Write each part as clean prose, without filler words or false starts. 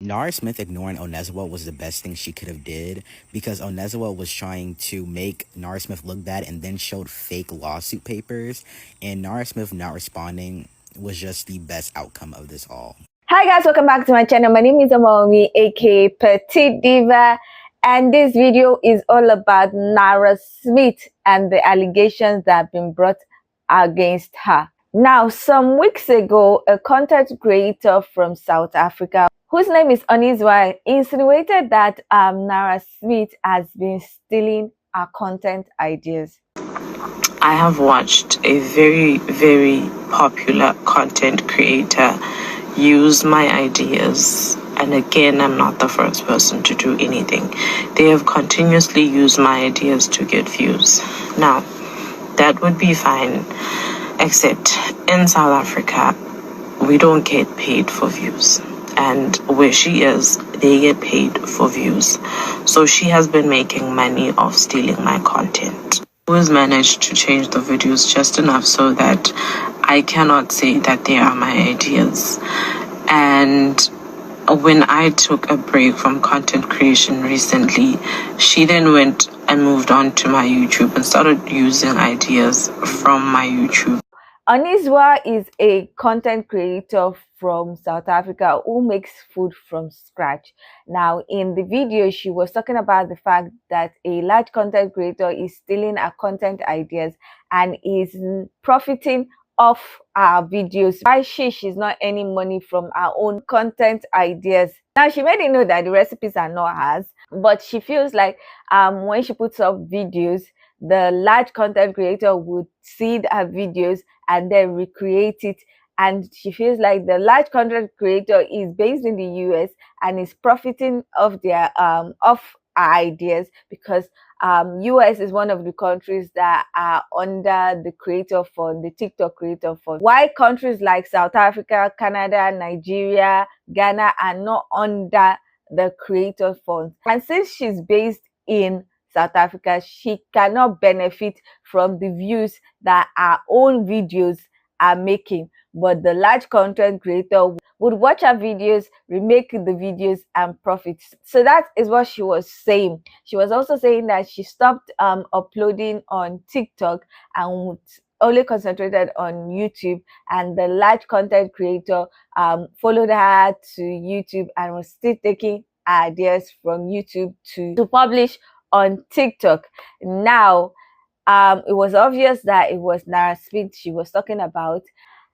Nara Smith ignoring Onezwa was the best thing she could have did because Onezwa was trying to make Nara Smith look bad and then showed fake lawsuit papers, and Nara Smith not responding was just the best outcome of this all. Hi guys, welcome back to my channel. My name is Omomi, aka Petite Diva, and this video is all about Nara Smith and the allegations that have been brought against her. Now, some weeks ago, a content creator from South Africa, whose name is Onezwa, insinuated that Nara Smith has been stealing her content ideas. I have watched a very, very popular content creator use my ideas. And again, I'm not the first person to do anything. They have continuously used my ideas to get views. Now, that would be fine, except in South Africa, we don't get paid for views. And where she is, they get paid for views. So she has been making money off stealing my content. Always managed to change the videos just enough so that I cannot say that they are my ideas. And when I took a break from content creation recently, she then went and moved on to my YouTube and started using ideas from my YouTube. Onezwa is a content creator from South Africa who makes food from scratch. Now, in the video, she was talking about the fact that a large content creator is stealing her content ideas and is profiting off our videos. Why she's not earning money from her own content ideas. Now, she made it know that the recipes are not hers, but she feels like when she puts up videos, the large content creator would see her videos and then recreate it, and she feels like the large content creator is based in the US and is profiting off their off her ideas because US is one of the countries that are under the creator fund, the TikTok creator fund. Why countries like South Africa, Canada, Nigeria, Ghana are not under the creator fund? And since she's based in South Africa, she cannot benefit from the views that our own videos are making. But the large content creator would watch her videos, remake the videos, and profit. So that is what she was saying. She was also saying that she stopped uploading on TikTok and only concentrated on YouTube, and the large content creator followed her to YouTube and was still taking ideas from YouTube to publish on TikTok. Now, it was obvious that it was Nara Smith she was talking about.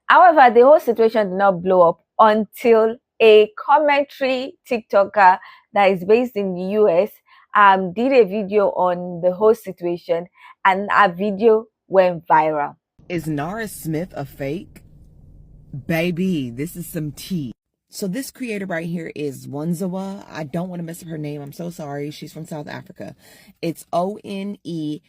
However, the whole situation did not blow up until a commentary TikToker that is based in the US did a video on the whole situation, and a video went viral. Is Nara Smith a fake? Baby, this is some tea. So this creator right here is Onezwa. I don't want to mess up her name. I'm so sorry. She's from South Africa. It's Onezwa.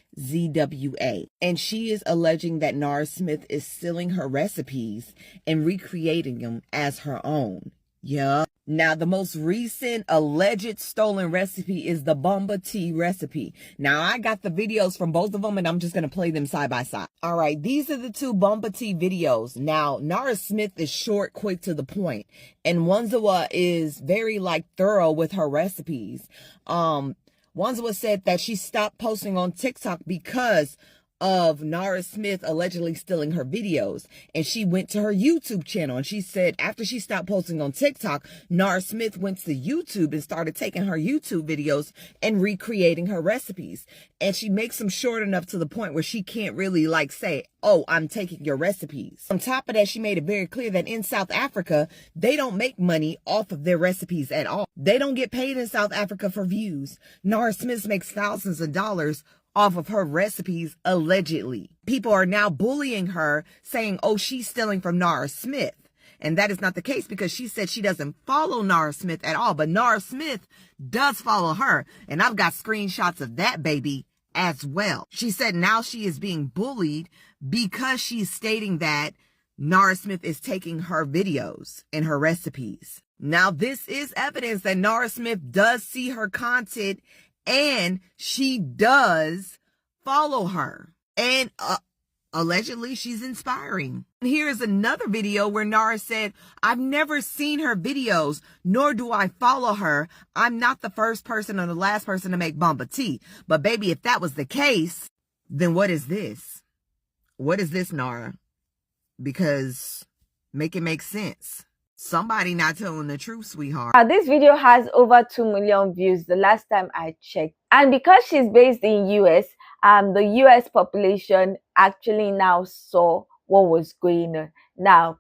And she is alleging that Nara Smith is stealing her recipes and recreating them as her own. Yeah. Now, the most recent alleged stolen recipe is the bomba tea recipe. Now, I got the videos from both of them, and I'm just going to play them side by side. All right, these are the two bomba tea videos. Now, Nara Smith is short, quick, to the point, and Onezwa is very, thorough with her recipes. Onezwa said that she stopped posting on TikTok because of Nara Smith allegedly stealing her videos, and she went to her YouTube channel, and she said after she stopped posting on TikTok, Nara Smith went to YouTube and started taking her YouTube videos and recreating her recipes, and she makes them short enough to the point where she can't really say, oh, I'm taking your recipes. On top of that, she made it very clear that in South Africa, they don't make money off of their recipes at all. They don't get paid in South Africa for views. Nara Smith makes thousands of dollars off of her recipes, allegedly. People are now bullying her, saying, oh, she's stealing from Nara Smith. And that is not the case, because she said she doesn't follow Nara Smith at all. But Nara Smith does follow her. And I've got screenshots of that baby as well. She said now she is being bullied because she's stating that Nara Smith is taking her videos and her recipes. Now, this is evidence that Nara Smith does see her content and she does follow her. And Allegedly, she's inspiring. Here is another video where Nara said, I've never seen her videos, nor do I follow her. I'm not the first person or the last person to make bomba tea. But baby, if that was the case, then what is this? What is this, Nara? Because make it make sense. Somebody not telling the truth, sweetheart. This video has over 2 million views the last time I checked. And because she's based in US, the US population actually now saw what was going on. Now,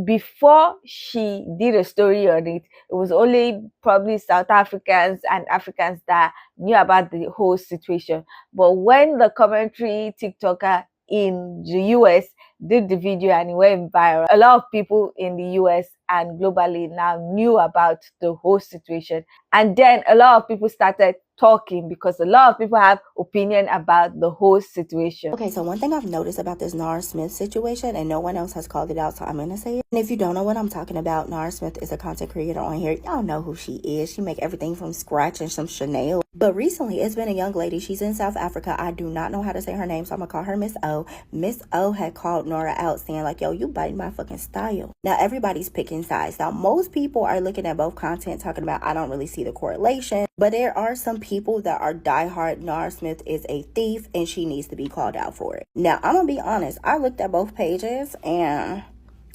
before she did a story on it, it was only probably South Africans and Africans that knew about the whole situation. But when the commentary TikToker in the US did the video and it went viral, a lot of people in the US and globally now knew about the whole situation. And then a lot of people started talking because a lot of people have opinion about the whole situation. Okay, so one thing I've noticed about this Nara Smith situation, and no one else has called it out, so I'm gonna say it. And if you don't know what I'm talking about, Nara Smith is a content creator on here. Y'all know who she is. She make everything from scratch and some Chanel. But recently, it's been a young lady. She's in South Africa. I do not know how to say her name, so I'm gonna call her Miss O. Miss O had called Nara out saying like, yo, you biting my fucking style. Now, everybody's picking sides. Now, most people are looking at both content talking about, I don't really see the correlation. But there are some people that are diehard. Nara Smith is a thief and she needs to be called out for it. Now, I'm gonna be honest. I looked at both pages and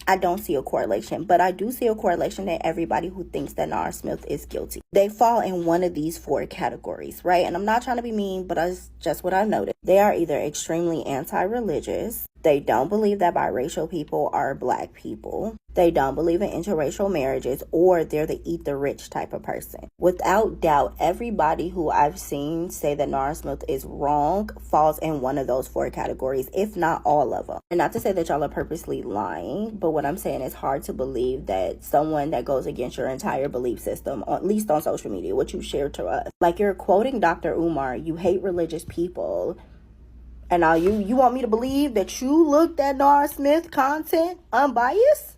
I don't see a correlation, but I do see a correlation that everybody who thinks that Nara Smith is guilty, they fall in one of these 4 categories, right? And I'm not trying to be mean, but that's just what I've noticed. They are either extremely anti-religious, they don't believe that biracial people are black people, they don't believe in interracial marriages, or they're the eat the rich type of person. Without doubt, everybody who I've seen say that Nara Smith is wrong falls in one of those 4 categories, if not all of them. And not to say that y'all are purposely lying, but what I'm saying is hard to believe that someone that goes against your entire belief system, at least on social media, what you share to us, like you're quoting Dr. Umar, you hate religious people, and now you want me to believe that you looked at Nara Smith content unbiased?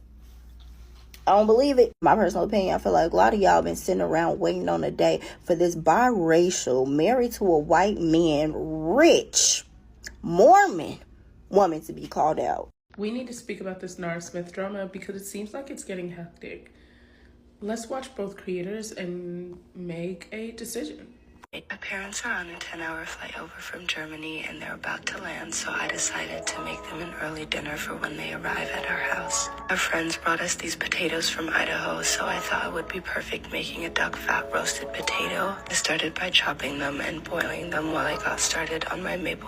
I don't believe it. My personal opinion, I feel like a lot of y'all been sitting around waiting on a day for this biracial, married to a white man, rich Mormon woman to be called out. We need to speak about this Nara Smith drama because it seems like it's getting hectic. Let's watch both creators and make a decision. My parents are on a 10-hour flight over from Germany and they're about to land, so I decided to make them an early dinner for when they arrive at our house. Our friends brought us these potatoes from Idaho, so I thought it would be perfect making a duck fat roasted potato. I started by chopping them and boiling them while I got started on my maple.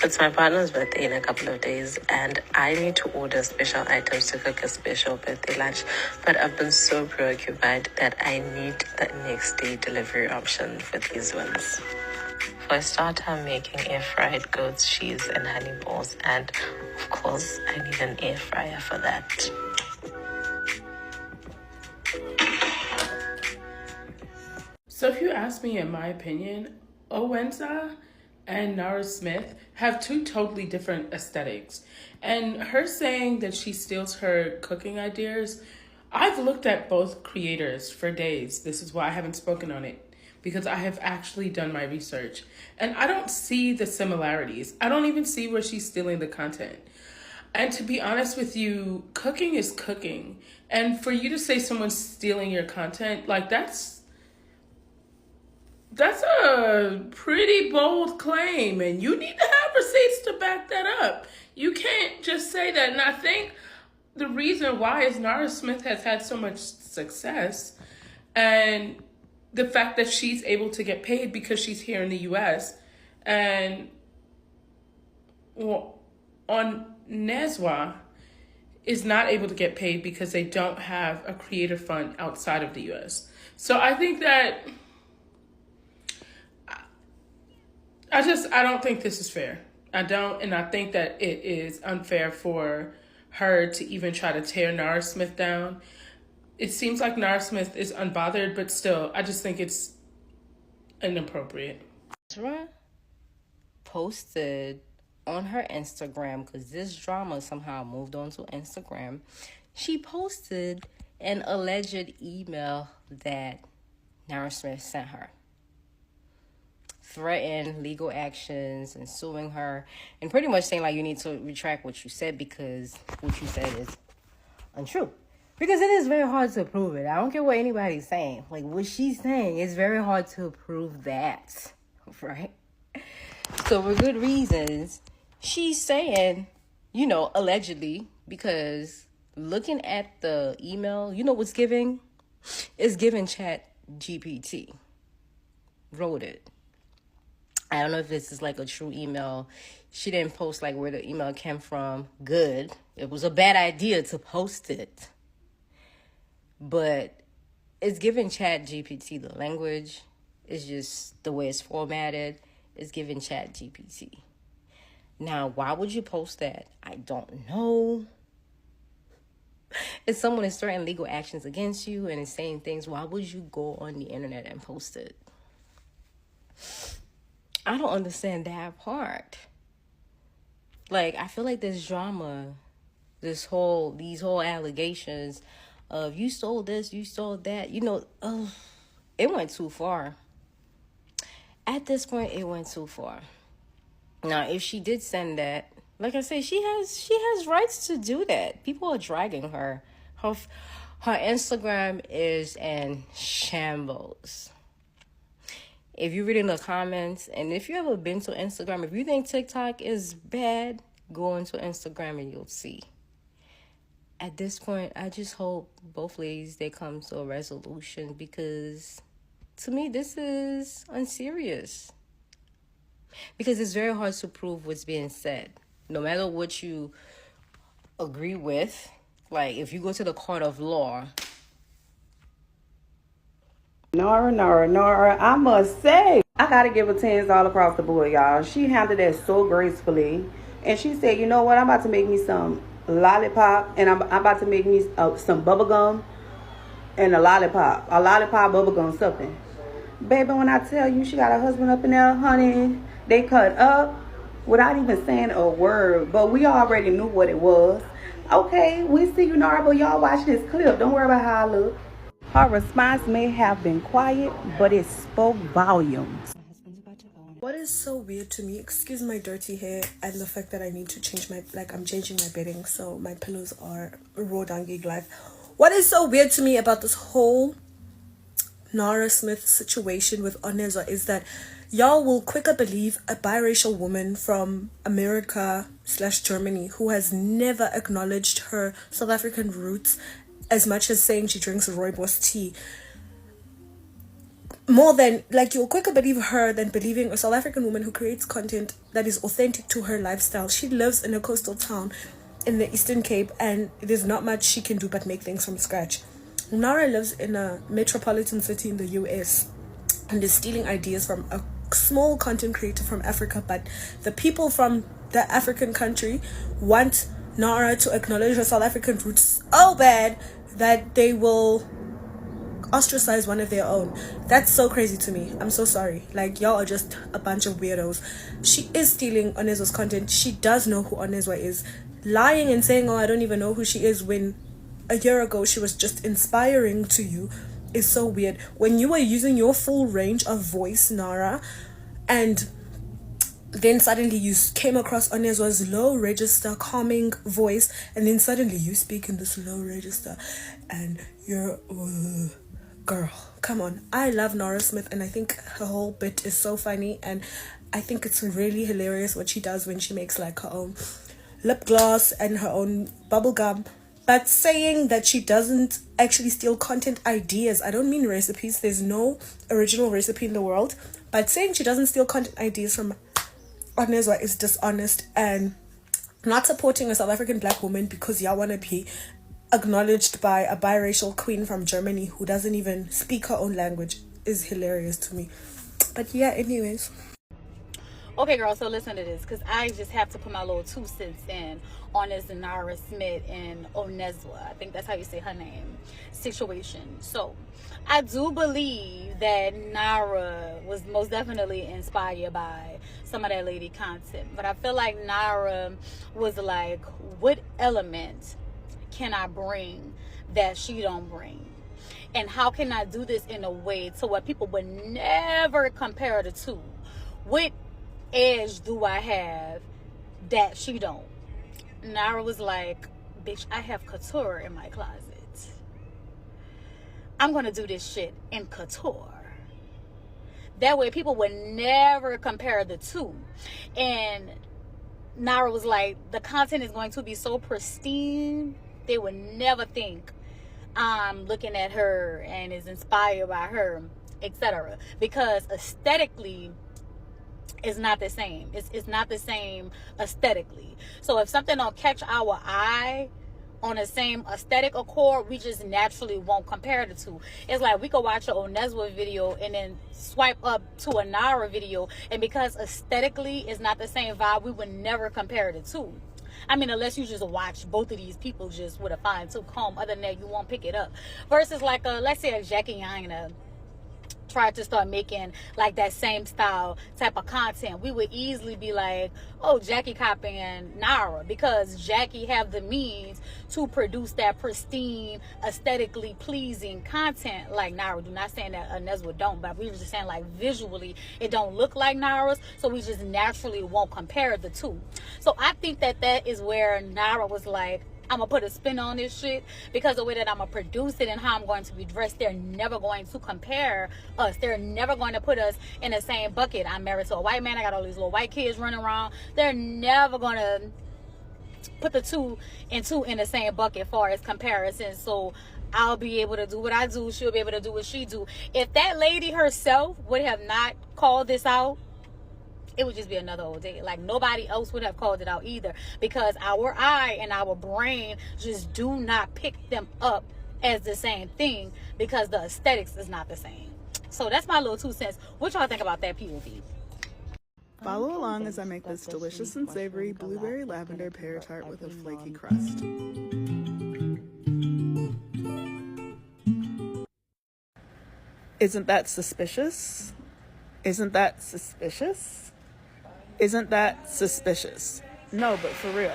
It's my partner's birthday in a couple of days, and I need to order special items to cook a special birthday lunch. But I've been so preoccupied that I need the next day delivery option for these ones. For a start, I'm making air-fried goat's cheese and honey balls, and of course, I need an air fryer for that. So if you ask me, in my opinion, Onezwa and Nara Smith have 2 totally different aesthetics. And her saying that she steals her cooking ideas, I've looked at both creators for days. This is why I haven't spoken on it, because I have actually done my research. And I don't see the similarities. I don't even see where she's stealing the content. And to be honest with you, cooking is cooking. And for you to say someone's stealing your content, like that's a pretty bold claim, and you need to have receipts to back that up. You can't just say that. And I think the reason why is Nara Smith has had so much success, and the fact that she's able to get paid because she's here in the US, and Onezwa is not able to get paid because they don't have a creator fund outside of the US. So I think that I don't think this is fair. I don't, and I think that it is unfair for her to even try to tear Nara Smith down. It seems like Nara Smith is unbothered, but still, I just think it's inappropriate. Onezwa posted on her Instagram, because this drama somehow moved on to Instagram, she posted an alleged email that Nara Smith sent her. threaten legal actions and suing her and pretty much saying like you need to retract what you said because what you said is untrue. Because it is very hard to prove it. I don't care what anybody's saying. Like what she's saying, it's very hard to prove that, right? So for good reasons, she's saying, you know, allegedly, because looking at the email, you know what's giving? It's giving Chat GPT. Wrote it. I don't know if this is like a true email. She didn't post like where the email came from. Good. It was a bad idea to post it. But it's giving Chat GPT the language. It's just the way it's formatted. It's giving Chat GPT. Now, why would you post that? I don't know. If someone is threatening legal actions against you and is saying things, why would you go on the internet and post it? I don't understand that part. Like, I feel like this drama, these whole allegations of you stole this, you stole that, you know, it went too far. At this point, it went too far. Now, if she did send that, like I say, she has rights to do that. People are dragging her. Her Instagram is in shambles. If you read in the comments, and if you ever been to Instagram, if you think TikTok is bad, go into Instagram and you'll see. At this point, I just hope both ladies, they come to a resolution because to me, this is unserious. Because it's very hard to prove what's being said. No matter what you agree with, like if you go to the court of law. Nara, I must say, I gotta give her tens all across the board, y'all. She handled that so gracefully. And she said, you know what, I'm about to make me some lollipop, and I'm about to make me some bubble gum and a lollipop bubble gum something. Baby, when I tell you she got her husband up in there, honey, they cut up without even saying a word, but we already knew what it was. Okay, we see you, Nara, but y'all watch this clip. Don't worry about how I look. Her response may have been quiet, but it spoke volumes. What is so weird to me, excuse my dirty hair and the fact that I need to change I'm changing my bedding, so my pillows are raw down gig life. What is so weird to me about this whole Nara Smith situation with Onezwa is that y'all will quicker believe a biracial woman from America/Germany who has never acknowledged her South African roots as much as saying she drinks rooibos tea. More than, like, you'll quicker believe her than believing a South African woman who creates content that is authentic to her lifestyle. She lives in a coastal town in the Eastern Cape and there's not much she can do but make things from scratch. Nara lives in a metropolitan city in the US and is stealing ideas from a small content creator from Africa, but the people from the African country want Nara to acknowledge her South African roots so bad that they will ostracize one of their own. That's so crazy to me. I'm so sorry. Like, y'all are just a bunch of weirdos. She is stealing Onezwa's content. She does know who Onezwa is. Lying and saying, oh, I don't even know who she is, when a year ago she was just inspiring to you, is so weird. When you were using your full range of voice, Nara, and then suddenly you came across Onezwa's low register calming voice, and then suddenly you speak in this low register and you're girl, come on. I love Nara Smith and I think her whole bit is so funny, and I think it's really hilarious what she does when she makes like her own lip gloss and her own bubble gum. But saying that she doesn't actually steal content ideas, I don't mean recipes, there's no original recipe in the world, but saying she doesn't steal content ideas from Onezwa is dishonest, and not supporting a South African black woman because y'all want to be acknowledged by a biracial queen from Germany who doesn't even speak her own language is hilarious to me. But yeah, anyways. Okay, girl, so listen to this, because I just have to put my little 2 cents in on this Nara Smith and Onezwa, I think that's how you say her name, situation. So I do believe that Nara was most definitely inspired by some of that lady content, but I feel like Nara was like, what element can I bring that she don't bring? And how can I do this in a way to where people would never compare the two? What edge do I have that she don't? Nara was like, bitch, I have couture in my closet. I'm gonna do this shit in couture. That way people would never compare the two. And Nara was like, the content is going to be so pristine, they would never think I'm looking at her and is inspired by her, etc. Because aesthetically, it's not the same. It's not the same aesthetically. So if something don't catch our eye on the same aesthetic accord, we just naturally won't compare the two. It's like we could watch an Onezwa video and then swipe up to a Nara video, and because aesthetically it's not the same vibe, we would never compare the two. I mean, unless you just watch both of these people just with a fine-tooth comb. Other than that, you won't pick it up. Versus like let's say a Jackie Aina tried to start making like that same style type of content, we would easily be like, oh, Jackie copying Nara, because Jackie have the means to produce that pristine, aesthetically pleasing content like Nara do. Not saying that Onezwa don't, but we were just saying like visually it don't look like Nara's, so we just naturally won't compare the two. So I think that that is where Nara was like, I'm gonna put a spin on this shit, because the way that I'm gonna produce it and how I'm going to be dressed, they're never going to compare us. They're never going to put us in the same bucket. I'm married to a white man, I got all these little white kids running around. They're never gonna put the two in the same bucket far as comparison. So I'll be able to do what I do, she'll be able to do what she do. If that lady herself would have not called this out, it would just be another old day. Like nobody else would have called it out either, because our eye and our brain just do not pick them up as the same thing, because the aesthetics is not the same. So that's my little 2 cents. What y'all think about that, POV? Follow along as I make this delicious and savory blueberry lavender pear tart with a flaky crust. Isn't that suspicious? Isn't that suspicious? Isn't that suspicious? No, but for real.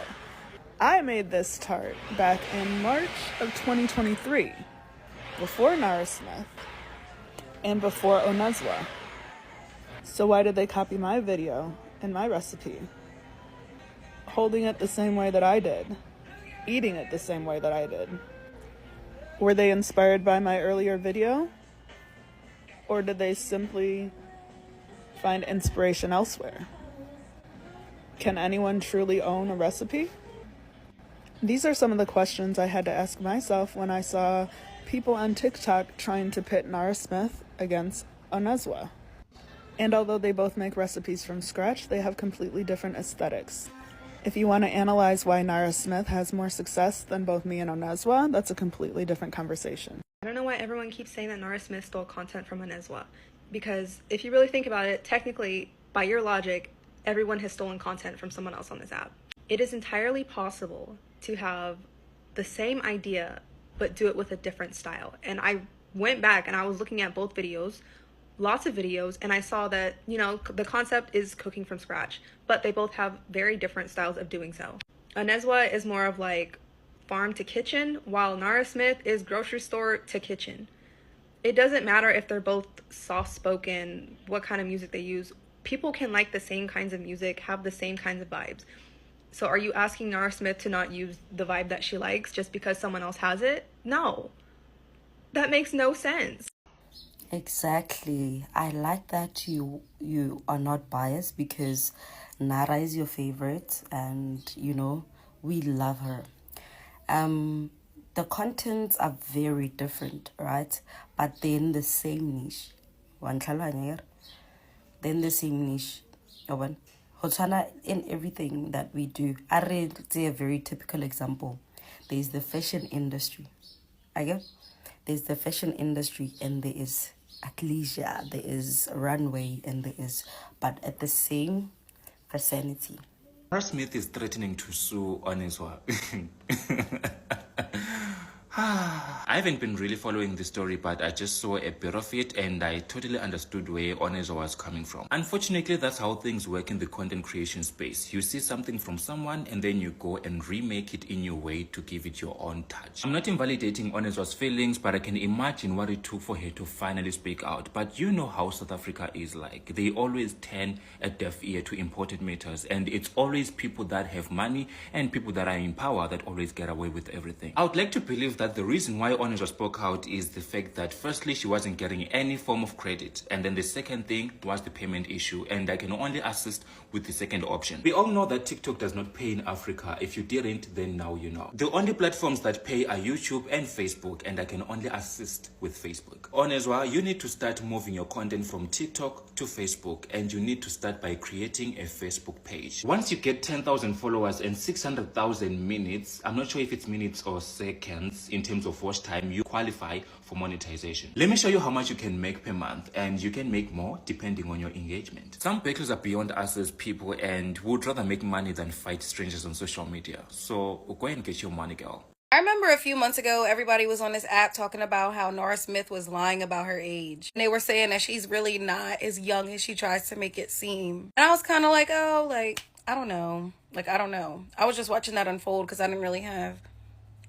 I made this tart back in March of 2023, before Nara Smith and before Onezwa. So why did they copy my video and my recipe? Holding it the same way that I did, eating it the same way that I did. Were they inspired by my earlier video? Or did they simply find inspiration elsewhere? Can anyone truly own a recipe? These are some of the questions I had to ask myself when I saw people on TikTok trying to pit Nara Smith against Onezwa. And although they both make recipes from scratch, they have completely different aesthetics. If you want to analyze why Nara Smith has more success than both me and Onezwa, that's a completely different conversation. I don't know why everyone keeps saying that Nara Smith stole content from Onezwa, because if you really think about it, technically, by your logic, everyone has stolen content from someone else on this app. It is entirely possible to have the same idea, but do it with a different style. And I went back and I was looking at both videos, lots of videos, and I saw that, you know, the concept is cooking from scratch, but they both have very different styles of doing so. Onezwa is more of like farm to kitchen, while Nara Smith is grocery store to kitchen. It doesn't matter if they're both soft-spoken, what kind of music they use. People can like the same kinds of music, have the same kinds of vibes. So are you asking Nara Smith to not use the vibe that she likes just because someone else has it? No. That makes no sense. Exactly. I like that you are not biased, because Nara is your favorite and, you know, we love her. The contents are very different, right? But they're in the same niche. They're in the same niche. Hotsana, in everything that we do. I read a very typical example. There's the fashion industry. There's the fashion industry, and there is athleisure, there is runway, and there is, but at the same vicinity. Nara Smith is threatening to sue Onezwa. I haven't been really following the story, but I just saw a bit of it and I totally understood where Onezwa was coming from. Unfortunately, that's how things work in the content creation space. You see something from someone and then you go and remake it in your way to give it your own touch. I'm not invalidating Onezwa's feelings, but I can imagine what it took for her to finally speak out. But you know how South Africa is like. They always turn a deaf ear to imported matters, and it's always people that have money and people that are in power that always get away with everything. I would like to believe that the reason why Onezwa spoke out is the fact that firstly she wasn't getting any form of credit, and then the second thing was the payment issue, and I can only assist with the second option. We all know that TikTok does not pay in Africa. If you didn't, then now you know. The only platforms that pay are YouTube and Facebook, and I can only assist with Facebook. Onezwa, you need to start moving your content from TikTok to Facebook, and you need to start by creating a Facebook page. Once you get 10,000 followers and 600,000 minutes, I'm not sure if it's minutes or seconds in terms of watch time, you qualify for monetization. Let me show you how much you can make per month, and you can make more depending on your engagement. Some bakers are beyond us as people and would rather make money than fight strangers on social media. So go and get your money, girl. I remember a few months ago, everybody was on this app talking about how Nara Smith was lying about her age. And they were saying that she's really not as young as she tries to make it seem. And I was kind of like, oh, like, I don't know. Like, I don't know. I was just watching that unfold because I didn't really have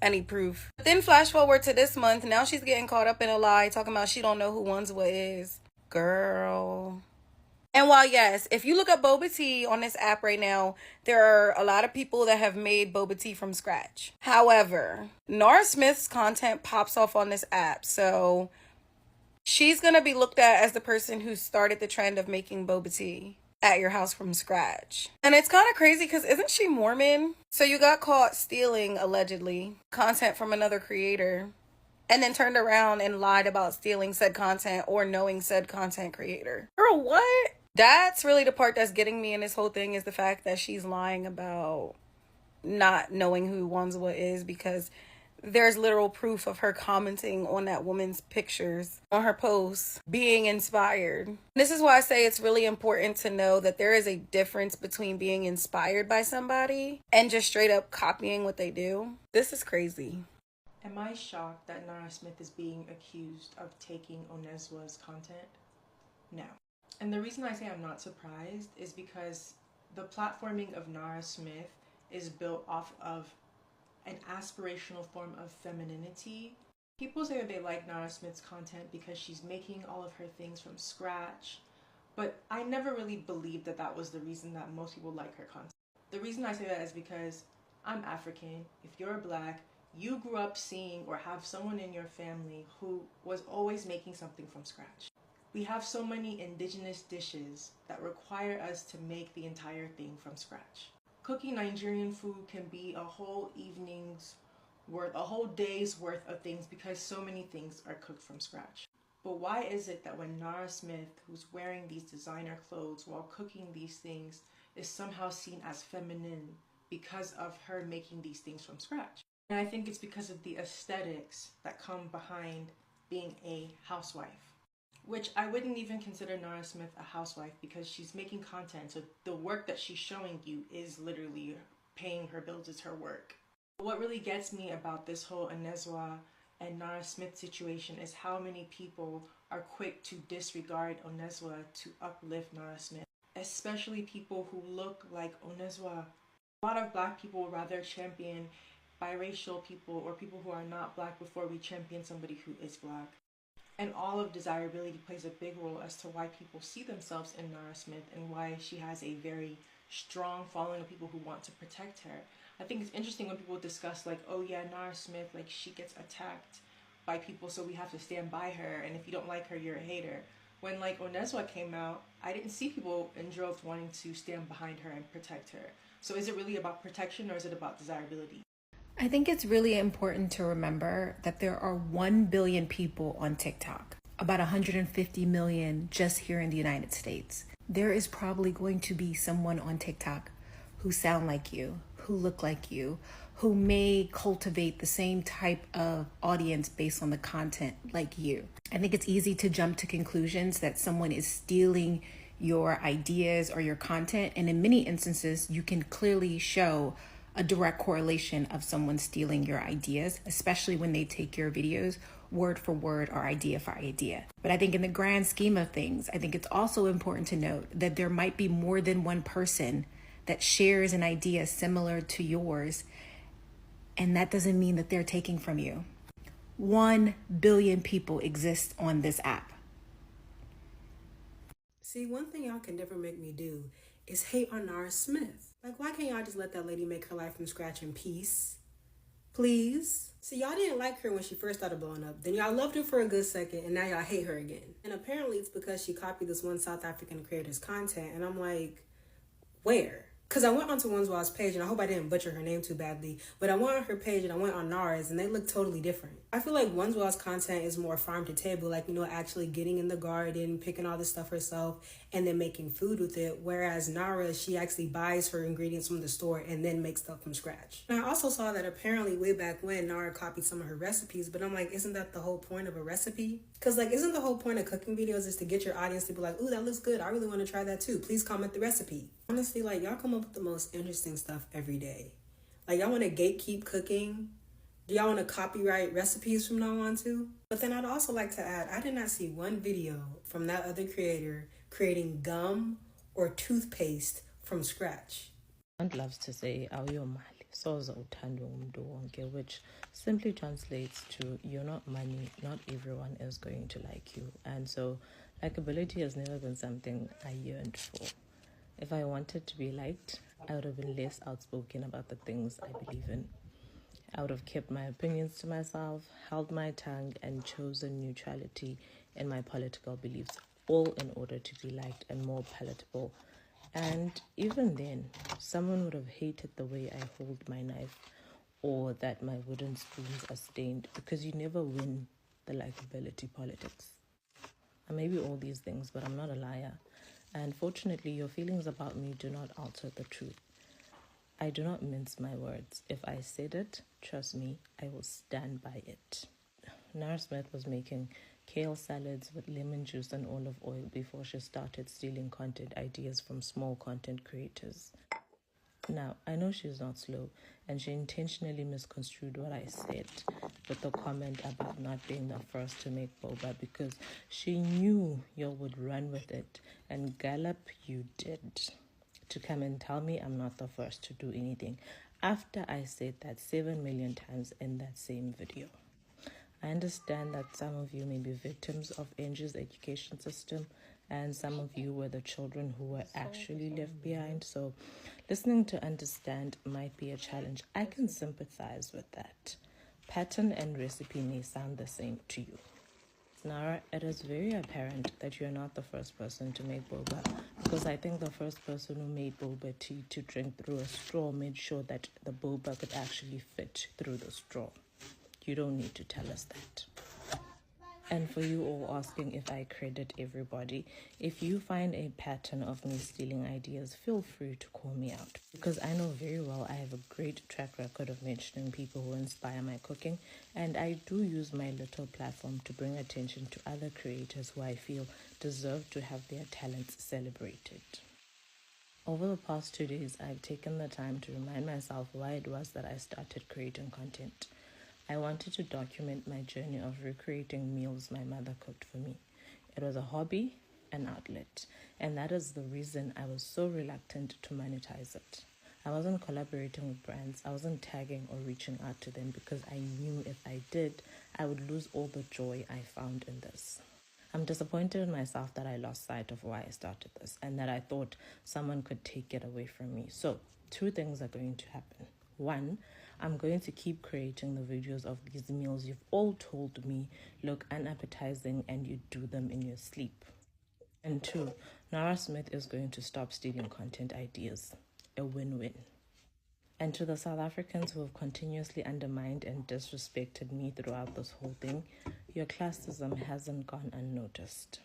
any proof. But then flash forward to this month, now she's getting caught up in a lie, talking about she don't know who Onezwa is. Girl. And while yes, if you look up boba tea on this app right now, there are a lot of people that have made boba tea from scratch. However, Nara Smith's content pops off on this app, so she's gonna be looked at as the person who started the trend of making boba tea at your house from scratch. And it's kind of crazy because isn't she Mormon? So you got caught stealing, allegedly, content from another creator, and then turned around and lied about stealing said content or knowing said content creator. Girl, what? That's really the part that's getting me in this whole thing, is the fact that she's lying about not knowing who Onezwa is, because there's literal proof of her commenting on that woman's pictures on her posts, being inspired. This is why I say it's really important to know that there is a difference between being inspired by somebody and just straight up copying what they do. This is crazy. Am I shocked that Nara Smith is being accused of taking Onezwa's content? No. And the reason I say I'm not surprised is because the platforming of Nara Smith is built off of an aspirational form of femininity. People say that they like Nara Smith's content because she's making all of her things from scratch, but I never really believed that that was the reason that most people like her content. The reason I say that is because I'm African. If you're Black, you grew up seeing or have someone in your family who was always making something from scratch. We have so many indigenous dishes that require us to make the entire thing from scratch. Cooking Nigerian food can be a whole evening's worth, a whole day's worth of things because so many things are cooked from scratch. But why is it that when Nara Smith, who's wearing these designer clothes while cooking these things, is somehow seen as feminine because of her making these things from scratch? And I think it's because of the aesthetics that come behind being a housewife. Which I wouldn't even consider Nara Smith a housewife because she's making content. So the work that she's showing you is literally paying her bills, is her work. What really gets me about this whole Onezwa and Nara Smith situation is how many people are quick to disregard Onezwa to uplift Nara Smith. Especially people who look like Onezwa. A lot of Black people would rather champion biracial people or people who are not Black before we champion somebody who is Black. And all of desirability plays a big role as to why people see themselves in Nara Smith and why she has a very strong following of people who want to protect her. I think it's interesting when people discuss like, oh yeah, Nara Smith, like she gets attacked by people so we have to stand by her, and if you don't like her, you're a hater. When like Onezwa came out, I didn't see people in droves wanting to stand behind her and protect her. So is it really about protection or is it about desirability? I think it's really important to remember that there are 1 billion people on TikTok, about 150 million just here in the United States. There is probably going to be someone on TikTok who sound like you, who look like you, who may cultivate the same type of audience based on the content like you. I think it's easy to jump to conclusions that someone is stealing your ideas or your content, and in many instances, you can clearly show a direct correlation of someone stealing your ideas, especially when they take your videos word for word or idea for idea. But I think in the grand scheme of things, I think it's also important to note that there might be more than one person that shares an idea similar to yours, and that doesn't mean that they're taking from you. 1 billion people exist on this app. See, one thing y'all can never make me do is hate on Nara Smith. Like, why can't y'all just let that lady make her life from scratch in peace? Please? See, y'all didn't like her when she first started blowing up. Then y'all loved her for a good second, and now y'all hate her again. And apparently it's because she copied this one South African creator's content, and I'm like, where? Because I went onto Onezwa's page, and I hope I didn't butcher her name too badly, but I went on her page and I went on Nara's, and they look totally different. I feel like Onezwa's content is more farm to table, like, you know, actually getting in the garden, picking all this stuff herself, and then making food with it, whereas Nara, she actually buys her ingredients from the store and then makes stuff from scratch. And I also saw that apparently way back when Nara copied some of her recipes, but I'm like, isn't that the whole point of a recipe? Because, like, isn't the whole point of cooking videos is to get your audience to be like, ooh, that looks good, I really want to try that too, please comment the recipe. Honestly, like, y'all come up with the most interesting stuff every day. Like, y'all want to gatekeep cooking? Do y'all want to copyright recipes from now on too? But then I'd also like to add, I did not see one video from that other creator creating gum or toothpaste from scratch. One loves to say, "Awuyo mali, soza uthando umuntu wonke," which simply translates to, "You're not money, not everyone is going to like you." And so, likability has never been something I yearned for. If I wanted to be liked, I would have been less outspoken about the things I believe in. I would have kept my opinions to myself, held my tongue, and chosen neutrality in my political beliefs, all in order to be liked and more palatable. And even then, someone would have hated the way I hold my knife or that my wooden spoons are stained, because you never win the likability politics. I may be all these things, but I'm not a liar. And fortunately, your feelings about me do not alter the truth. I do not mince my words. If I said it, trust me, I will stand by it. Nara Smith was making kale salads with lemon juice and olive oil before she started stealing content ideas from small content creators. Now, I know she's not slow, and she intentionally misconstrued what I said with the comment about not being the first to make boba, because she knew you would run with it, and gallop you did, to come and tell me I'm not the first to do anything after I said that 7 million times in that same video. I understand that some of you may be victims of Angie's education system, and some of you were the children who were actually left behind, so listening to understand might be a challenge. I can sympathize with that. Pattern and recipe may sound the same to you. Nara, it is very apparent that you're not the first person to make boba, because I think the first person who made boba tea to drink through a straw made sure that the boba could actually fit through the straw. You don't need to tell us that. And for you all asking if I credit everybody, if you find a pattern of me stealing ideas, feel free to call me out, because I know very well I have a great track record of mentioning people who inspire my cooking, and I do use my little platform to bring attention to other creators who I feel deserve to have their talents celebrated. Over the past 2 days, I've taken the time to remind myself why it was that I started creating content. I wanted to document my journey of recreating meals my mother cooked for me. It was a hobby, an outlet, and that is the reason I was so reluctant to monetize it. I wasn't collaborating with brands, I wasn't tagging or reaching out to them, because I knew if I did, I would lose all the joy I found in this. I'm disappointed in myself that I lost sight of why I started this, and that I thought someone could take it away from me. So, 2 things are going to happen. 1, I'm going to keep creating the videos of these meals you've all told me look unappetizing and you do them in your sleep. And 2, Nara Smith is going to stop stealing content ideas. A win-win. And to the South Africans who have continuously undermined and disrespected me throughout this whole thing, your classism hasn't gone unnoticed.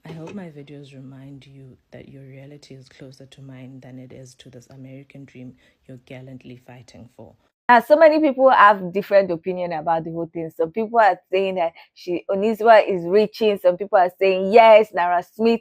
I hope my videos remind you that your reality is closer to mine than it is to this American dream you're gallantly fighting for. Now, so many people have different opinion about the whole thing. Some people are saying that Onezwa is reaching. Some people are saying yes, Nara Smith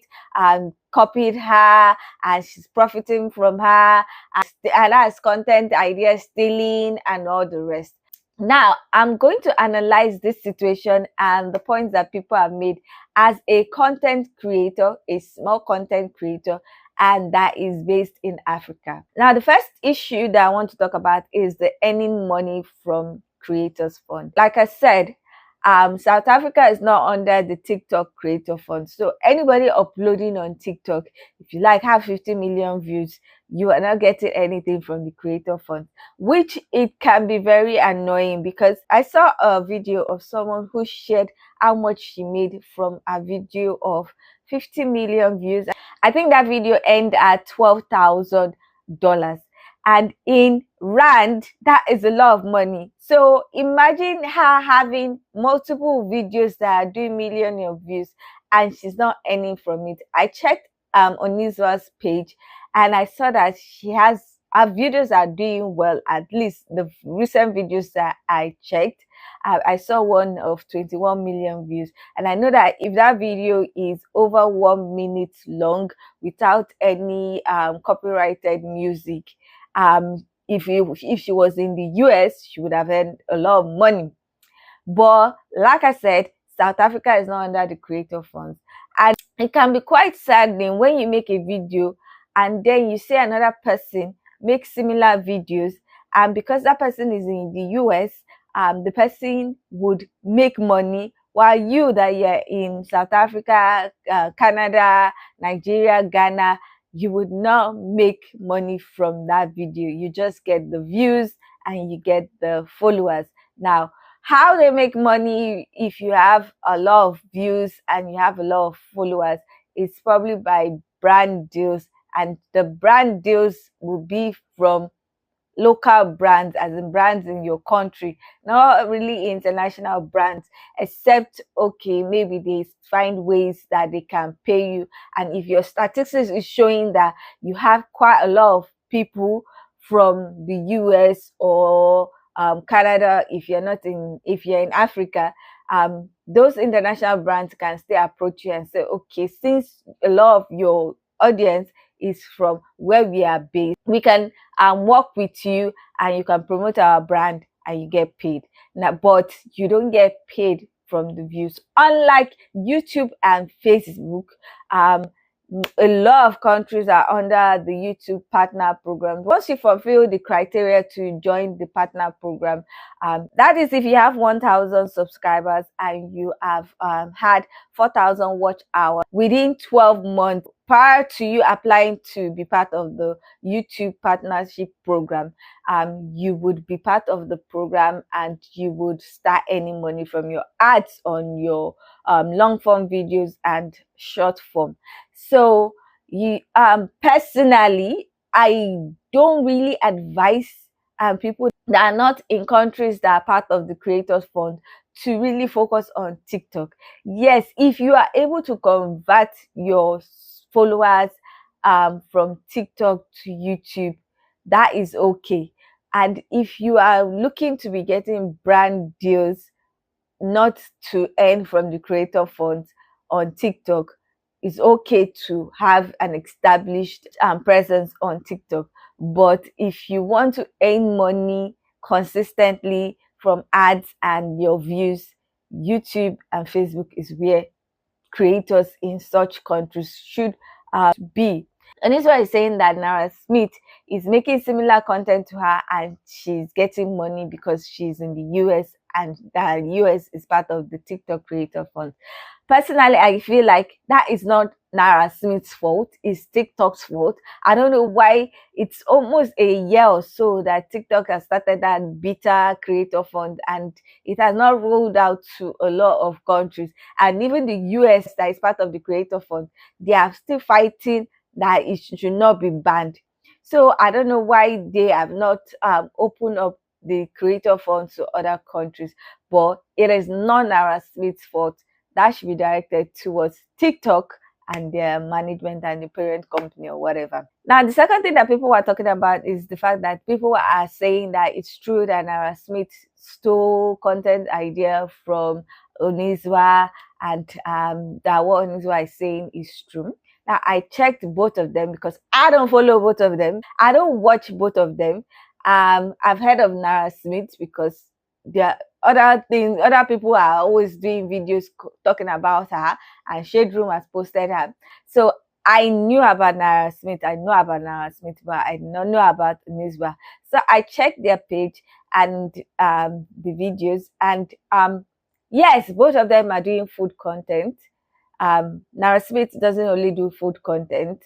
copied her and she's profiting from her, and that's content idea stealing and all the rest. Now, I'm going to analyze this situation and the points that people have made as a content creator, a small content creator, and that is based in Africa. Now, the first issue that I want to talk about is the earning money from Creators Fund. Like I said, South Africa is not under the TikTok Creator Fund. So anybody uploading on TikTok, if you like have 50 million views, you are not getting anything from the Creator Fund, which it can be very annoying, because I saw a video of someone who shared how much she made from a video of 50 million views. I think that video ended at $12,000. And in Rand, that is a lot of money. So imagine her having multiple videos that are doing millions of views and she's not earning from it. I checked Onezwa's page and I saw that her videos are doing well. At least the recent videos that I checked, I saw one of 21 million views. And I know that if that video is over 1 minute long without any copyrighted music, if she was in the US, she would have earned a lot of money. But like I said, South Africa is not under the Creator Funds, and it can be quite saddening when you make a video and then you see another person make similar videos, and because that person is in the US, the person would make money, while you that you're in South Africa, Canada, Nigeria, Ghana, you would not make money from that video. You just get the views and you get the followers. Now, how they make money if you have a lot of views and you have a lot of followers is probably by brand deals, and the brand deals will be from local brands, as in brands in your country, not really international brands, except okay, maybe they find ways that they can pay you. And if your statistics is showing that you have quite a lot of people from the US or Canada, if you're in Africa, those international brands can still approach you and say, okay, since a lot of your audience is from where we are based, we can work with you and you can promote our brand and you get paid. Now, but you don't get paid from the views. Unlike YouTube and Facebook, a lot of countries are under the YouTube partner program. Once you fulfill the criteria to join the partner program, that is if you have 1,000 subscribers and you have had 4,000 watch hours within 12 months prior to you applying to be part of the YouTube partnership program, you would be part of the program and you would start earning money from your ads on your long form videos and short form. So you personally, I don't really advise people that are not in countries that are part of the Creators Fund to really focus on TikTok. Yes, if you are able to convert your followers from TikTok to YouTube, that is okay. And if you are looking to be getting brand deals, not to earn from the Creator Funds on TikTok, it's okay to have an established presence on TikTok. But if you want to earn money consistently from ads and your views, YouTube and Facebook is where creators in such countries should be. And this is why he's saying that Nara Smith is making similar content to her and she's getting money because she's in the US and the US is part of the TikTok Creator Fund. Personally, I feel like that is not Nara Smith's fault, it's TikTok's fault. I don't know why it's almost a year or so that TikTok has started that beta Creator Fund and it has not rolled out to a lot of countries. And even the US that is part of the Creator Fund, they are still fighting that it should not be banned. So I don't know why they have not opened up the Creator Fund to other countries, but it is not Nara Smith's fault. That should be directed towards TikTok and their management and the parent company or whatever. Now, the second thing that people were talking about is the fact that people are saying that it's true that Nara Smith stole content idea from Onezwa, and that what Onezwa is saying is true. Now, I checked both of them because I don't follow both of them. I don't watch both of them. I've heard of Nara Smith because there are other things, other people are always doing videos talking about her, and Shade Room has posted her. So I knew about Nara Smith. I know about Nara Smith, but I did not know about Onezwa. So I checked their page and the videos, and yes, both of them are doing food content. Nara Smith doesn't only do food content,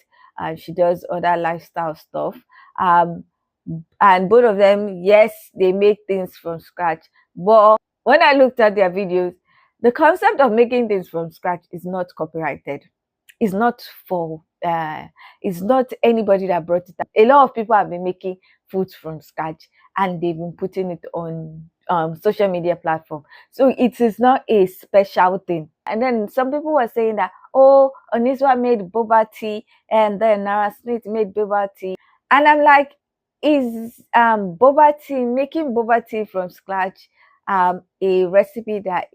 she does other lifestyle stuff. And both of them, yes, they make things from scratch. But when I looked at their videos, the concept of making things from scratch is not copyrighted. It's not for it's not anybody that brought it up. A lot of people have been making foods from scratch and they've been putting it on social media platform. So it is not a special thing. And then some people were saying that, oh, Onezwa made boba tea and then Nara Smith made boba tea. And I'm like, is making boba tea from scratch a recipe that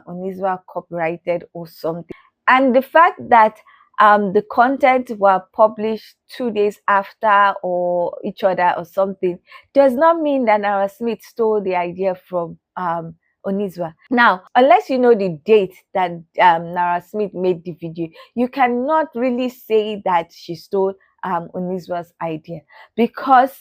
Onezwa copyrighted or something? And the fact that the content were published 2 days after or each other or something does not mean that Nara Smith stole the idea from Onezwa. Now, unless you know the date that Nara Smith made the video, you cannot really say that she stole Onezwa's idea, because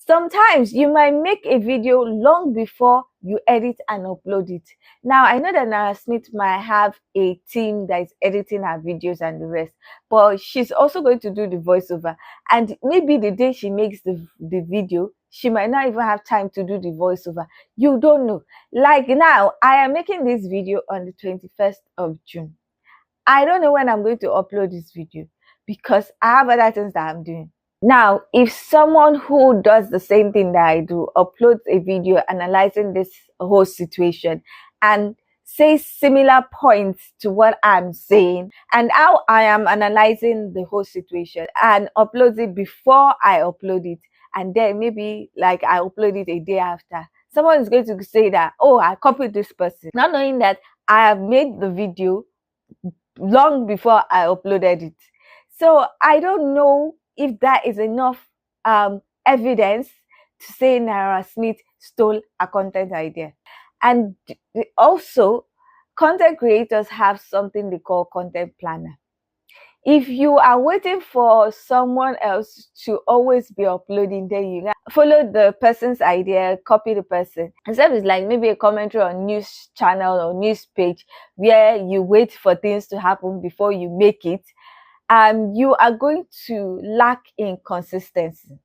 sometimes you might make a video long before you edit and upload it. Now, I know that Nara Smith might have a team that is editing her videos and the rest, but she's also going to do the voiceover. And maybe the day she makes the video, she might not even have time to do the voiceover. You don't know. Like now, I am making this video on the 21st of June. I don't know when I'm going to upload this video because I have other things that I'm doing. Now, if someone who does the same thing that I do uploads a video analyzing this whole situation and says similar points to what I'm saying and how I am analyzing the whole situation, and uploads it before I upload it, and then maybe like I upload it a day after, someone is going to say that, oh, I copied this person, not knowing that I have made the video long before I uploaded it. So I don't know if that is enough evidence to say Nara Smith stole a content idea. And also, content creators have something they call content planner. If you are waiting for someone else to always be uploading, then you follow the person's idea, copy the person. Instead, it's like maybe a commentary on news channel or news page where you wait for things to happen before you make it. You are going to lack in consistency,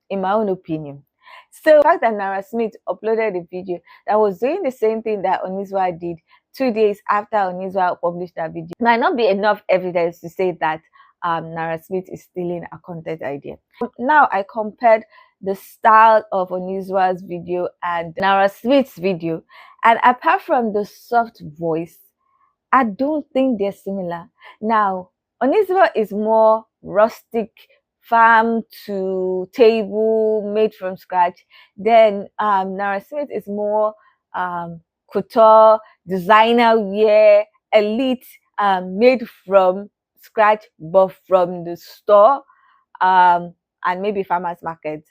in my own opinion. So the fact that Nara Smith uploaded a video that was doing the same thing that Onezwa did 2 days after Onezwa published that video might not be enough evidence to say that Nara Smith is stealing a content idea. Now I compared the style of Onezwa's video and Nara Smith's video, and apart from the soft voice, I don't think they're similar. Now, Onezwa is more rustic, farm to table, made from scratch. Then Nara Smith is more couture, designer wear, elite, made from scratch, but from the store and maybe farmers market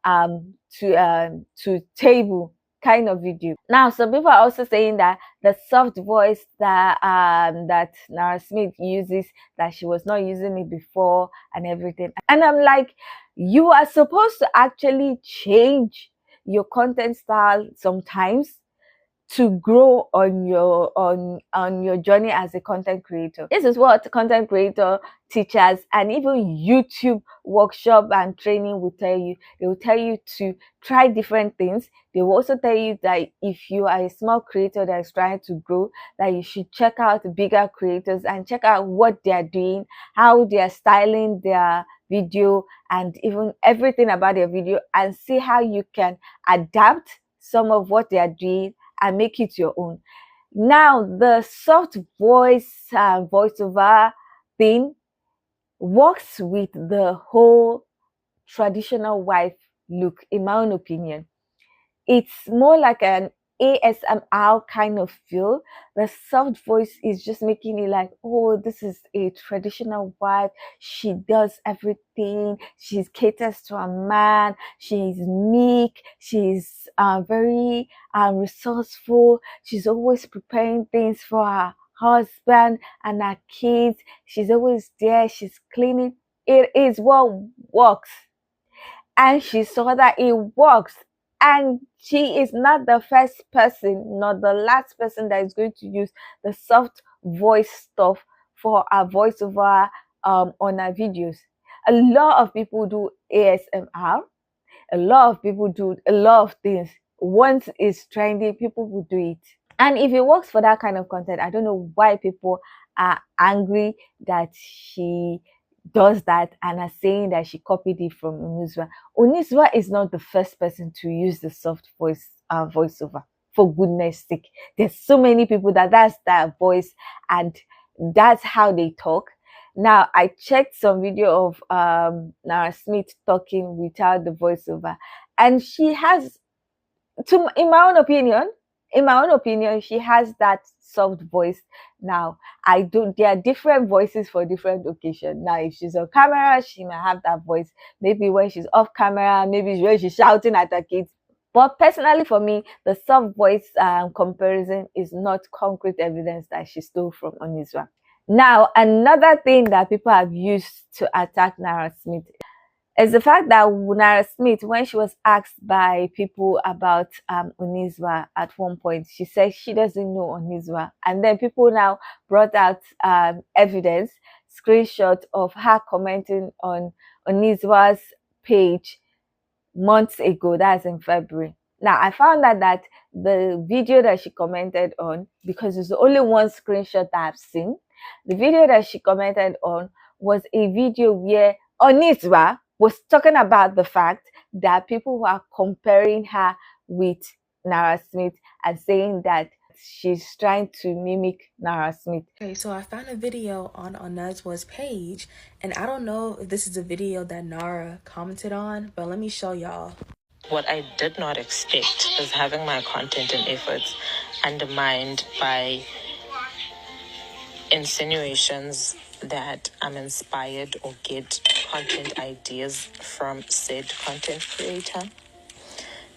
to table kind of video. Now, some people are also saying that the soft voice that that Nara Smith uses, that she was not using it before and everything. And I'm like, you are supposed to actually change your content style sometimes to grow on your journey as a content creator. This is what content creator teachers and even YouTube workshop and training will tell you. They will tell you to try different things. They will also tell you that if you are a small creator that is trying to grow, that you should check out bigger creators and check out what they are doing, how they are styling their video, and even everything about their video, and see how you can adapt some of what they are doing and make it your own. Now, the soft voice voiceover thing works with the whole traditional wife look, in my own opinion. It's more like an ASMR kind of feel. The soft voice is just making it like, oh, this is a traditional wife. She does everything. She caters to a man. She's meek. She's very resourceful. She's always preparing things for her husband and her kids. She's always there. She's cleaning. It is what works, and she saw that it works, and she is not the first person, not the last person that is going to use the soft voice stuff for her voiceover on her videos. A lot of people do ASMR. A lot of people do a lot of things. Once it's trending, people will do it. And if it works for that kind of content, I don't know why people are angry that she does that and are saying that she copied it from Onezwa. Onezwa is not the first person to use the soft voice voiceover. For goodness sake, there's so many people that's their voice and that's how they talk. Now, I checked some video of Nara Smith talking without the voiceover, and she has, in my own opinion, she has that soft voice. Now, there are different voices for different occasions. Now, if she's on camera, she might have that voice. Maybe when she's off camera, maybe when she's shouting at her kids. But personally, for me, the soft voice comparison is not concrete evidence that she stole from Onezwa. Now, another thing that people have used to attack Nara Smith is the fact that Nara Smith, when she was asked by people about Onezwa at one point, she said she doesn't know Onezwa. And then people now brought out evidence, screenshot of her commenting on Onezwa's page months ago, that's in February. Now, I found out that the video that she commented on, because it's the only one screenshot that I've seen, the video that she commented on was a video where Onezwa was talking about the fact that people were comparing her with Nara Smith and saying that she's trying to mimic Nara Smith. Okay, so I found a video on Onezwa's page, and I don't know if this is a video that Nara commented on, but let me show y'all. What I did not expect is having my content and efforts undermined by insinuations that I'm inspired or get content ideas from said content creator.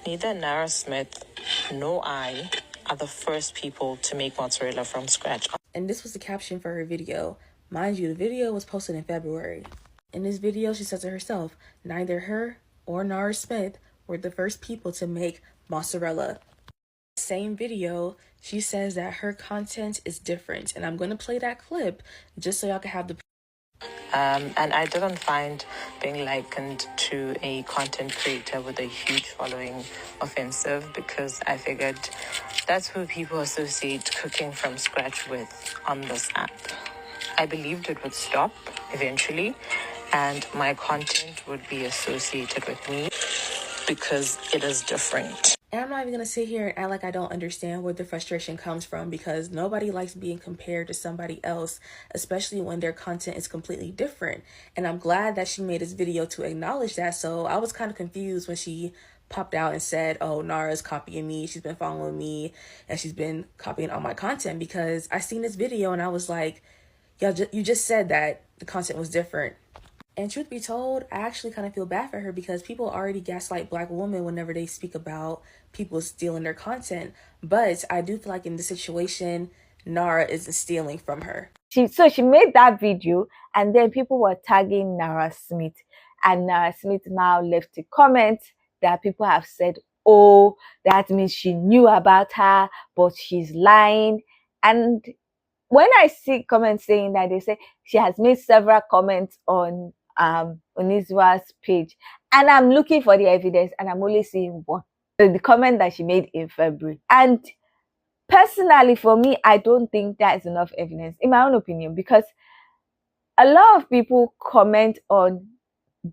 Neither Nara Smith nor I are the first people to make mozzarella from scratch. And this was the caption for her video. Mind you, the video was posted in February. In this video, she says to herself, neither her or Nara Smith were the first people to make mozzarella. Same video, she says that her content is different, and I'm going to play that clip just so y'all can have the And I didn't find being likened to a content creator with a huge following offensive, because I figured that's who people associate cooking from scratch with on this app. I believed it would stop eventually and my content would be associated with me because it is different. And I'm not even going to sit here and act like I don't understand where the frustration comes from, because nobody likes being compared to somebody else, especially when their content is completely different. And I'm glad that she made this video to acknowledge that. So I was kind of confused when she popped out and said, oh, Nara's copying me. She's been following me and she's been copying all my content, because I seen this video and I was like, yeah, you just said that the content was different. And truth be told, I actually kind of feel bad for her, because people already gaslight Black women whenever they speak about people stealing their content. But I do feel like in this situation, Nara isn't stealing from her. So she made that video, and then people were tagging Nara Smith. And Nara Smith now left a comment that people have said, oh, that means she knew about her, but she's lying. And when I see comments saying that, they say she has made several comments on Onezwa's page, and I'm looking for the evidence and I'm only seeing one, the comment that she made in February. And personally, for me, I don't think that is enough evidence, in my own opinion, because a lot of people comment on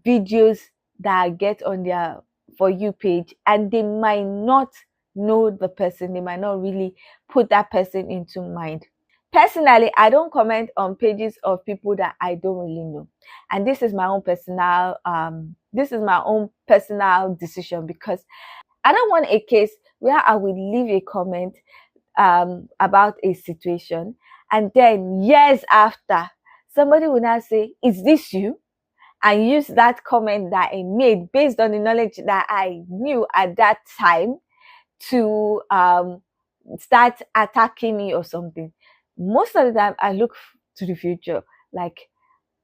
videos that get on their For You page, and they might not know the person, they might not really put that person into mind. Personally, I don't comment on pages of people that I don't really know, and this is my own personal decision, because I don't want a case where I will leave a comment about a situation, and then years after, somebody will now say, "Is this you?" and use that comment that I made based on the knowledge that I knew at that time to start attacking me or something. Most of the time, I look to the future. Like,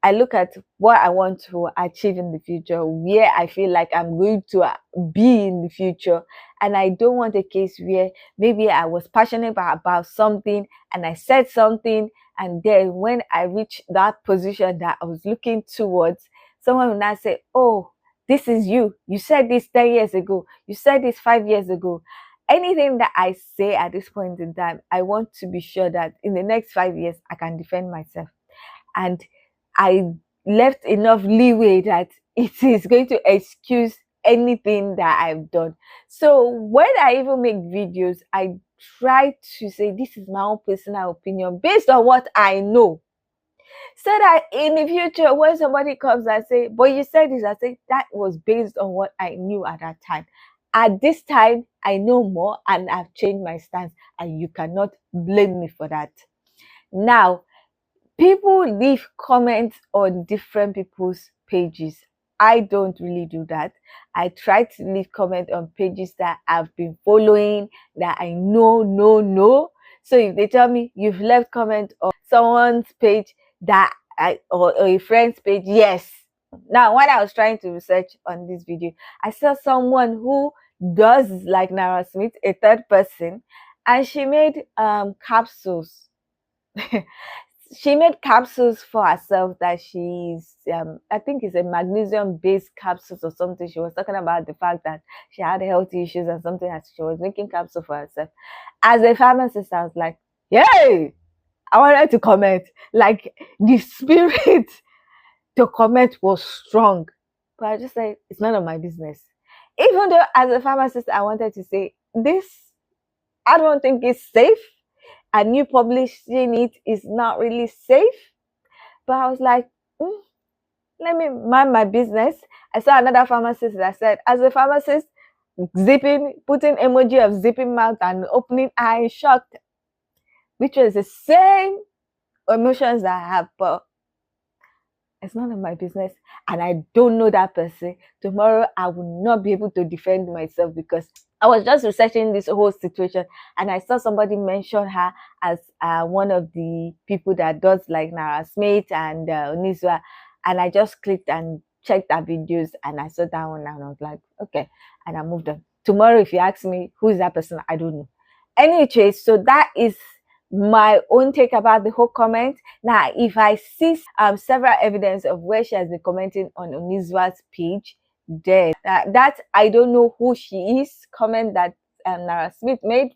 I look at what I want to achieve in the future, where I feel like I'm going to be in the future. And I don't want a case where maybe I was passionate about something and I said something, and then when I reach that position that I was looking towards, someone will now say, "Oh, this is you. You said this 10 years ago. You said this 5 years ago." Anything that I say at this point in time, I want to be sure that in the next 5 years, I can defend myself. And I left enough leeway that it is going to excuse anything that I've done. So when I even make videos, I try to say this is my own personal opinion based on what I know. So that in the future, when somebody comes and say, "But you said this," I say, that was based on what I knew at that time. At this time, I know more and I've changed my stance, and you cannot blame me for that. Now, people leave comments on different people's pages. I don't really do that. I try to leave comment on pages that I've been following, that I know. So if they tell me you've left comment on someone's page or a friend's page, yes. Now, when I was trying to research on this video, I saw someone who does like Nara Smith, a third person, and she made capsules. She made capsules for herself that she's I think it's a magnesium based capsules or something. She was talking about the fact that she had health issues and something, that she was making capsules for herself. As a pharmacist, I was like, yay! I wanted to comment. Like, the spirit to comment was strong, but I just said it's none of my business. Even though as a pharmacist, I wanted to say this, I don't think it's safe, and you publishing it is not really safe. But I was like, let me mind my business. I saw another pharmacist that said, as a pharmacist, putting emoji of zipping mouth and opening eye, shocked, which was the same emotions that I have, but it's none of my business, and I don't know that person. Tomorrow, I will not be able to defend myself, because I was just researching this whole situation, and I saw somebody mention her as one of the people that does like Nara Smith and Onezwa, and I just clicked and checked her videos, and I saw that one, and I was like, okay, and I moved on. Tomorrow, if you ask me who is that person, I don't know. Anyway, so that is my own take about the whole comment. Now, if I see several evidence of where she has been commenting on Onezwa's page, then that I don't know who she is, comment that Nara Smith made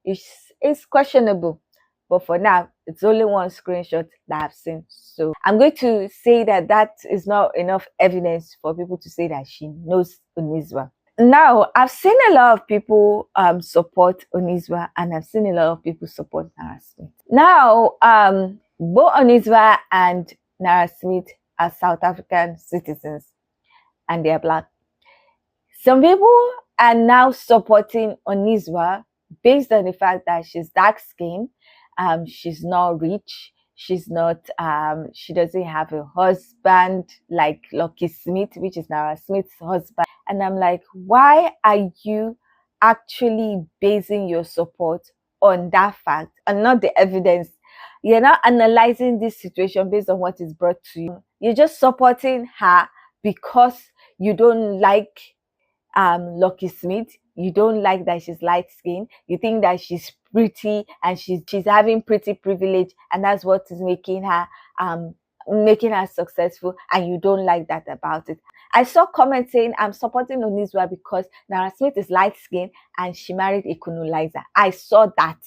is questionable. But for now, it's only one screenshot that I've seen. So I'm going to say that that is not enough evidence for people to say that she knows Onezwa. Now, I've seen a lot of people support Onezwa, and I've seen a lot of people support Nara Smith. Now, both Onezwa and Nara Smith are South African citizens, and they are Black. Some people are now supporting Onezwa based on the fact that she's dark-skinned, she's not rich, she's not, she doesn't have a husband like Lucky Smith, which is Nara Smith's husband. And I'm like, why are you actually basing your support on that fact and not the evidence? You're not analyzing this situation based on what is brought to you. You're just supporting her because you don't like Lucky Smith. You don't like that she's light skinned. You think that she's pretty and she's having pretty privilege, and that's what is making her successful, and you don't like that about it. I saw comments saying I'm supporting Onezwa because Nara Smith is light skinned and she married a colonizer. I saw that,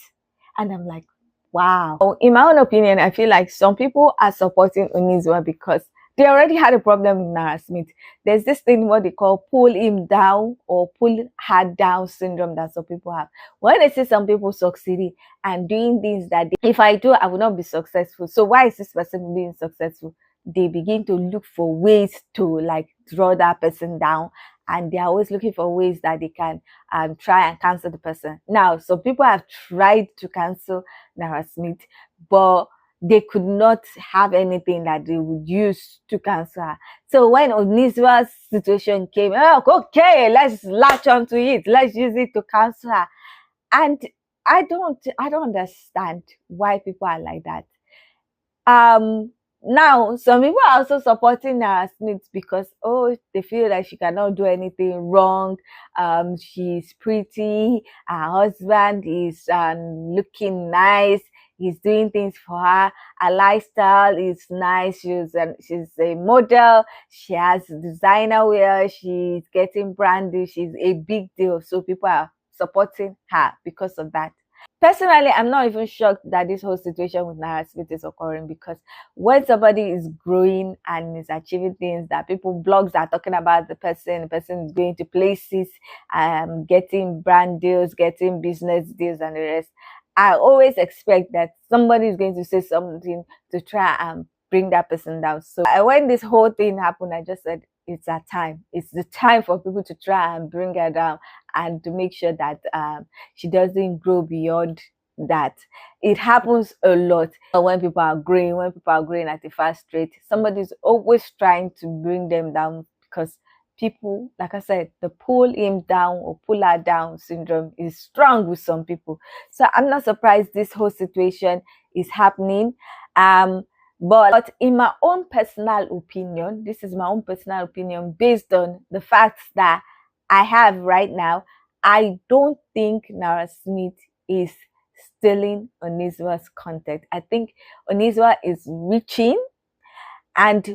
and I'm like, wow. In my own opinion, I feel like some people are supporting Onezwa because They already had a problem with Nara Smith. There's this thing what they call pull him down or pull her down syndrome that some people have. When they see some people succeeding and doing things that if I do, I will not be successful. So why is this person being successful? They begin to look for ways to like draw that person down, and they're always looking for ways that they can try and cancel the person. Now, some people have tried to cancel Nara Smith, but they could not have anything that they would use to cancel her. So when Onezwa's situation came, oh, okay, let's latch onto it. Let's use it to cancel her. And I don't understand why people are like that. Now some people are also supporting Nara Smith because they feel like she cannot do anything wrong. She's pretty, her husband is looking nice, he's doing things for her, her lifestyle is nice, she's a model, she has designer wear, she's getting branded, she's a big deal. So people are supporting her because of that. Personally, I'm not even shocked that this whole situation with Nara Smith is occurring, because when somebody is growing and is achieving things that blogs are talking about the person is going to places, getting brand deals, getting business deals and the rest, I always expect that somebody is going to say something to try and bring that person down. So when this whole thing happened, I just said, it's our time. It's the time for people to try and bring her down and to make sure that she doesn't grow beyond that. It happens a lot when people are growing at a fast rate. Somebody's always trying to bring them down, because people, like I said, the pull him down or pull her down syndrome is strong with some people. So I'm not surprised this whole situation is happening. But in my own personal opinion, this is my own personal opinion based on the facts that I have right now, I don't think Nara Smith is stealing Onezwa's content. I think Onezwa is reaching. And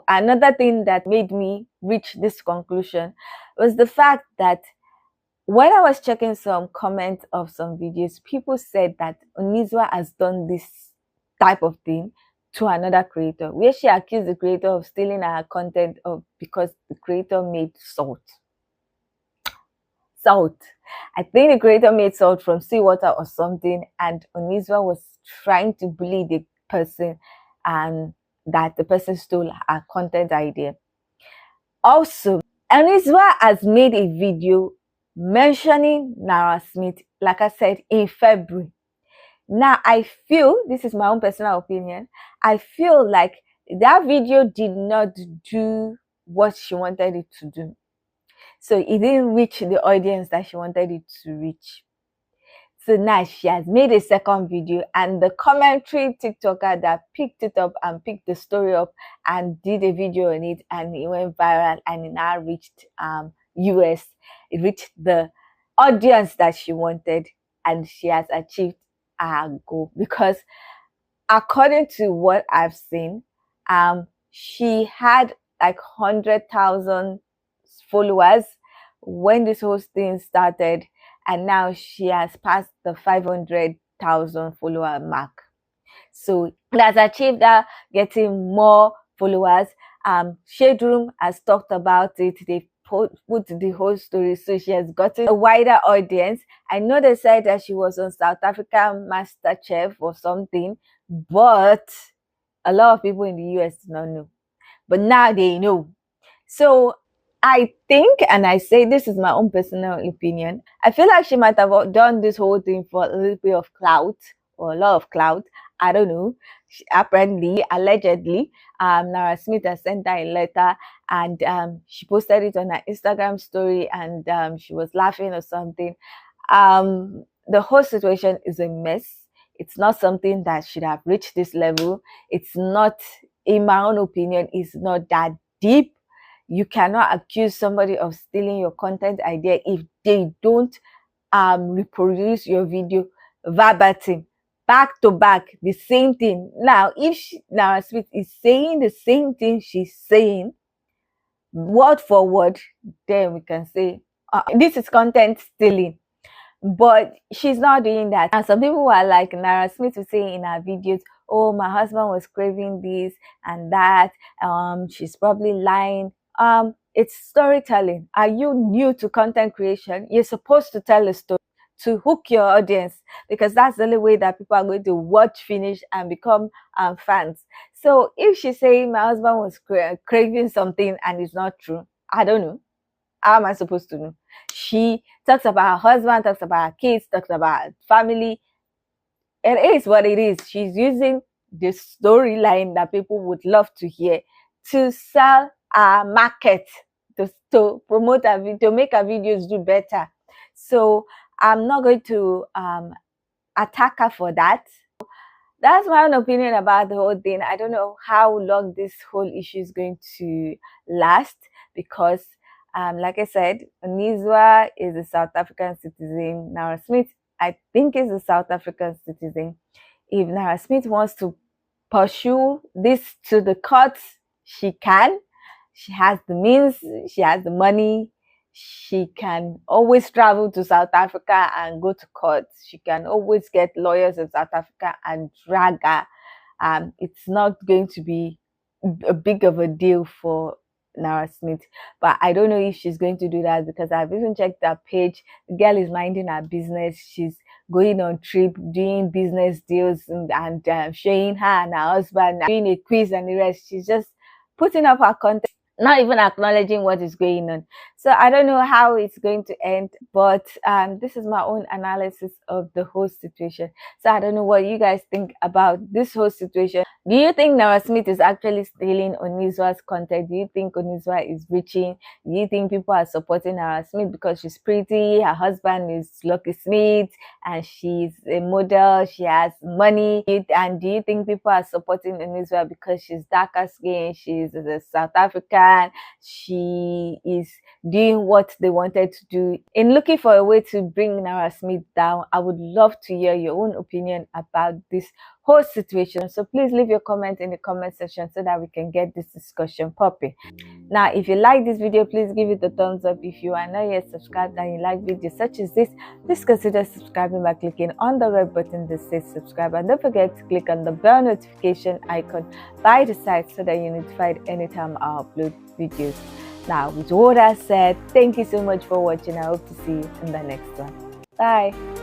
another thing that made me reach this conclusion was the fact that when I was checking some comments of some videos, people said that Onezwa has done this type of thing to another creator, where she accused the creator of stealing her content because the creator made salt. I think the creator made salt from seawater or something, and Onezwa was trying to bully the person, and that the person stole her content idea. Also, Onezwa has made a video mentioning Nara Smith, like I said, in February. Now, I feel, this is my own personal opinion, I feel like that video did not do what she wanted it to do. So it didn't reach the audience that she wanted it to reach. So now she has made a second video, and the commentary TikToker that picked it up and picked the story up and did a video on it, and it went viral, and it now reached US. It reached the audience that she wanted, and she has achieved her goal, because according to what I've seen, she had like 100,000 followers when this whole thing started, and now she has passed the 500,000 follower mark. So it has achieved her getting more followers. Shade Room has talked about it. They put the whole story, so she has gotten a wider audience. I know they said that she was on South Africa MasterChef or something, but a lot of people in the US do not know. But now they know. So I think, and I say this is my own personal opinion, I feel like she might have done this whole thing for a little bit of clout, or a lot of clout. I don't know. Apparently, allegedly, Nara Smith has sent her a letter, and she posted it on her Instagram story, and she was laughing or something. The whole situation is a mess. It's not something that should have reached this level. It's not, in my own opinion, it's not that deep. You cannot accuse somebody of stealing your content idea if they don't reproduce your video verbatim, back to back, the same thing. Now, if Nara Smith is saying the same thing she's saying, word for word, then we can say this is content stealing. But she's not doing that. And some people were like, Nara Smith was saying in her videos, oh, my husband was craving this and that, she's probably lying. It's storytelling. Are you new to content creation? You're supposed to tell a story to hook your audience, because that's the only way that people are going to watch, finish, and become fans. So if she's saying my husband was craving something and it's not true, I don't know. How am I supposed to know? She talks about her husband, talks about her kids, talks about her family. It is what it is. She's using the storyline that people would love to hear to sell our market, to promote her video, to make her videos do better. So I'm not going to attack her for that. That's my own opinion about the whole thing. I don't know how long this whole issue is going to last, because like I said, Onezwa is a South African citizen. Nara Smith, I think, is a South African citizen. If Nara Smith wants to pursue this to the courts, she can. She has the means, she has the money. She can always travel to South Africa and go to court. She can always get lawyers in South Africa and drag her. It's not going to be a big of a deal for Nara Smith, but I don't know if she's going to do that, because I've even checked her page. The girl is minding her business. She's going on trip, doing business deals, and showing her and her husband, doing a quiz and the rest. She's just putting up her content, not even acknowledging what is going on. So I don't know how it's going to end, but this is my own analysis of the whole situation. So I don't know what you guys think about this whole situation. Do you think Nara Smith is actually stealing Onezwa's content? Do you think Onezwa is reaching? Do you think people are supporting Nara Smith because she's pretty, her husband is Lucky Smith, and she's a model, she has money? And do you think people are supporting Onezwa because she's darker skin, she's a South African, she is doing what they wanted to do? In looking for a way to bring Nara Smith down, I would love to hear your own opinion about this whole situation. So please leave your comment in the comment section so that we can get this discussion popping. Now, if you like this video, please give it a thumbs up. If you are not yet subscribed and you like videos such as this, please consider subscribing by clicking on the red button that says subscribe, and don't forget to click on the bell notification icon by the side so that you're notified anytime I upload videos. Now, with all that said, thank you so much for watching. I hope to see you in the next one. Bye.